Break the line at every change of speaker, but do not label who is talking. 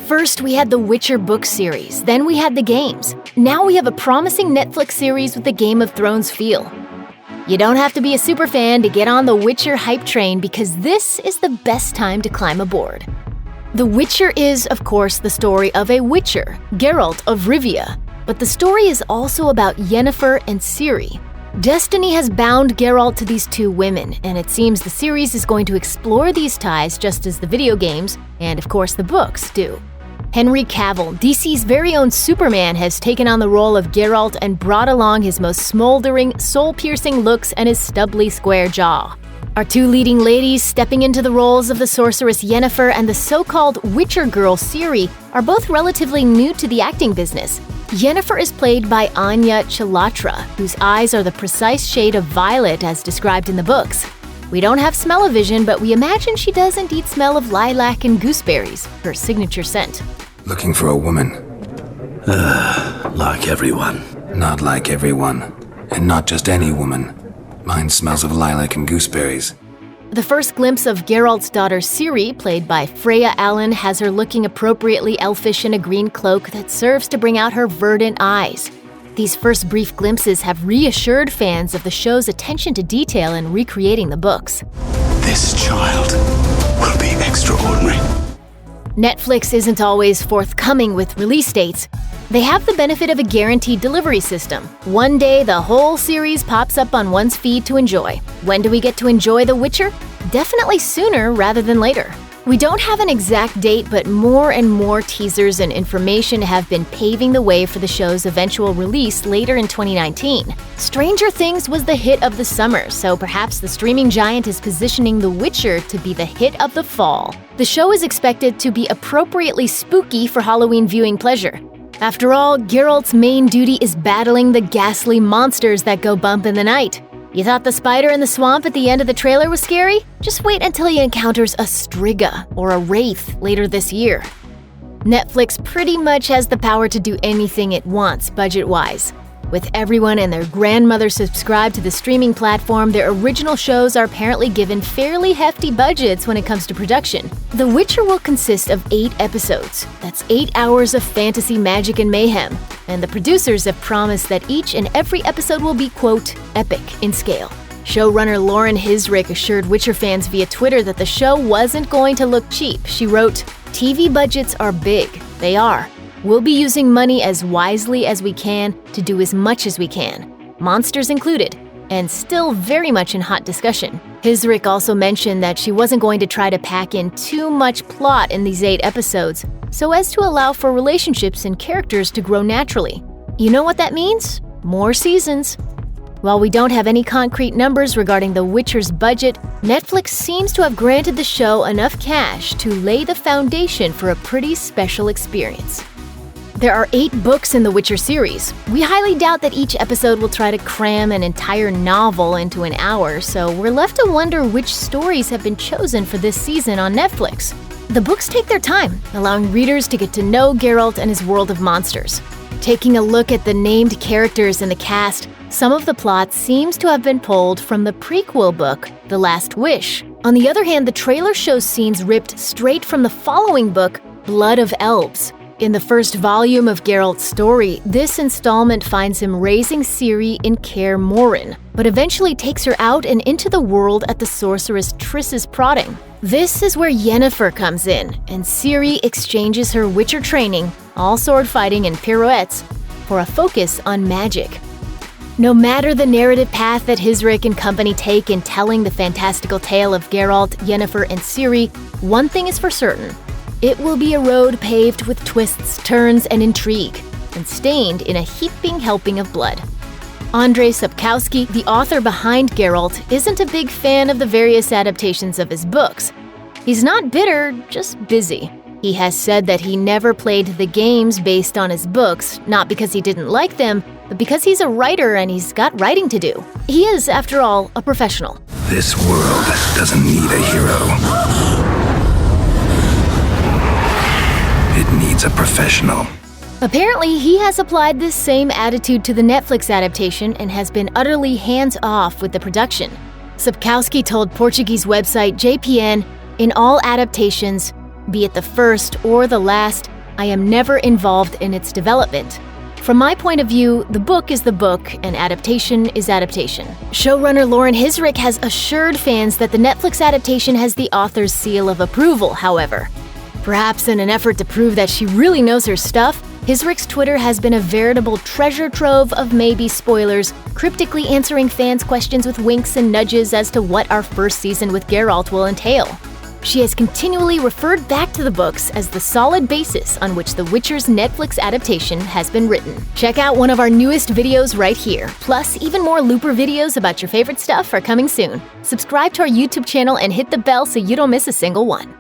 First, we had the Witcher book series, then we had the games. Now we have a promising Netflix series with the Game of Thrones feel. You don't have to be a superfan to get on the Witcher hype train because this is the best time to climb aboard. The Witcher is, of course, the story of a Witcher, Geralt of Rivia, but the story is also about Yennefer and Ciri. Destiny has bound Geralt to these two women, and it seems the series is going to explore these ties just as the video games, and of course the books, do. Henry Cavill, DC's very own Superman, has taken on the role of Geralt and brought along his most smoldering, soul-piercing looks and his stubbly square jaw. Our two leading ladies stepping into the roles of the sorceress Yennefer and the so-called Witcher girl Ciri are both relatively new to the acting business. Yennefer is played by Anya Chalotra, whose eyes are the precise shade of violet as described in the books. We don't have smell-o-vision, but we imagine she does indeed smell of lilac and gooseberries, her signature scent.
Looking for a woman.
Like everyone.
Not like everyone. And not just any woman. Mine smells of lilac and gooseberries.
The first glimpse of Geralt's daughter Ciri, played by Freya Allan, has her looking appropriately elfish in a green cloak that serves to bring out her verdant eyes. These first brief glimpses have reassured fans of the show's attention to detail in recreating the books.
This child will be extraordinary.
Netflix isn't always forthcoming with release dates. They have the benefit of a guaranteed delivery system. One day, the whole series pops up on one's feed to enjoy. When do we get to enjoy The Witcher? Definitely sooner rather than later. We don't have an exact date, but more and more teasers and information have been paving the way for the show's eventual release later in 2019. Stranger Things was the hit of the summer, so perhaps the streaming giant is positioning The Witcher to be the hit of the fall. The show is expected to be appropriately spooky for Halloween viewing pleasure. After all, Geralt's main duty is battling the ghastly monsters that go bump in the night. You thought the spider in the swamp at the end of the trailer was scary? Just wait until he encounters a Striga or a Wraith later this year. Netflix pretty much has the power to do anything it wants, budget-wise. With everyone and their grandmother subscribed to the streaming platform, their original shows are apparently given fairly hefty budgets when it comes to production. The Witcher will consist of 8 episodes. That's 8 hours of fantasy magic and mayhem. And the producers have promised that each and every episode will be, quote, epic in scale. Showrunner Lauren Hissrich assured Witcher fans via Twitter that the show wasn't going to look cheap. She wrote, "TV budgets are big. They are. We'll be using money as wisely as we can to do as much as we can, monsters included, and still very much in hot discussion." Hissrich also mentioned that she wasn't going to try to pack in too much plot in these 8 episodes, so as to allow for relationships and characters to grow naturally. You know what that means? More seasons. While we don't have any concrete numbers regarding The Witcher's budget, Netflix seems to have granted the show enough cash to lay the foundation for a pretty special experience. There are 8 books in the Witcher series. We highly doubt that each episode will try to cram an entire novel into an hour, so we're left to wonder which stories have been chosen for this season on Netflix. The books take their time, allowing readers to get to know Geralt and his world of monsters. Taking a look at the named characters in the cast, some of the plot seems to have been pulled from the prequel book, The Last Wish. On the other hand, the trailer shows scenes ripped straight from the following book, Blood of Elves. In the first volume of Geralt's story, this installment finds him raising Ciri in Kaer Morhen, but eventually takes her out and into the world at the sorceress Triss's prodding. This is where Yennefer comes in, and Ciri exchanges her Witcher training, all sword fighting and pirouettes, for a focus on magic. No matter the narrative path that Hissrich and company take in telling the fantastical tale of Geralt, Yennefer, and Ciri, one thing is for certain. It will be a road paved with twists, turns, and intrigue, and stained in a heaping helping of blood. Andrzej Sapkowski, the author behind Geralt, isn't a big fan of the various adaptations of his books. He's not bitter, just busy. He has said that he never played the games based on his books, not because he didn't like them, but because he's a writer and he's got writing to do. He is, after all, a professional.
This world doesn't need a hero. It needs a professional.
Apparently, he has applied this same attitude to the Netflix adaptation and has been utterly hands-off with the production. Sapkowski told Portuguese website JPN, "In all adaptations, Be it the first or the last, I am never involved in its development. From my point of view, the book is the book, and adaptation is adaptation. Showrunner Lauren Hissrich has assured fans that the Netflix adaptation has the author's seal of approval, however. Perhaps in an effort to prove that she really knows her stuff, Hissrich's Twitter has been a veritable treasure trove of maybe spoilers, cryptically answering fans' questions with winks and nudges as to what our first season with Geralt will entail. She has continually referred back to the books as the solid basis on which The Witcher's Netflix adaptation has been written. Check out one of our newest videos right here. Plus, even more Looper videos about your favorite stuff are coming soon. Subscribe to our YouTube channel and hit the bell so you don't miss a single one.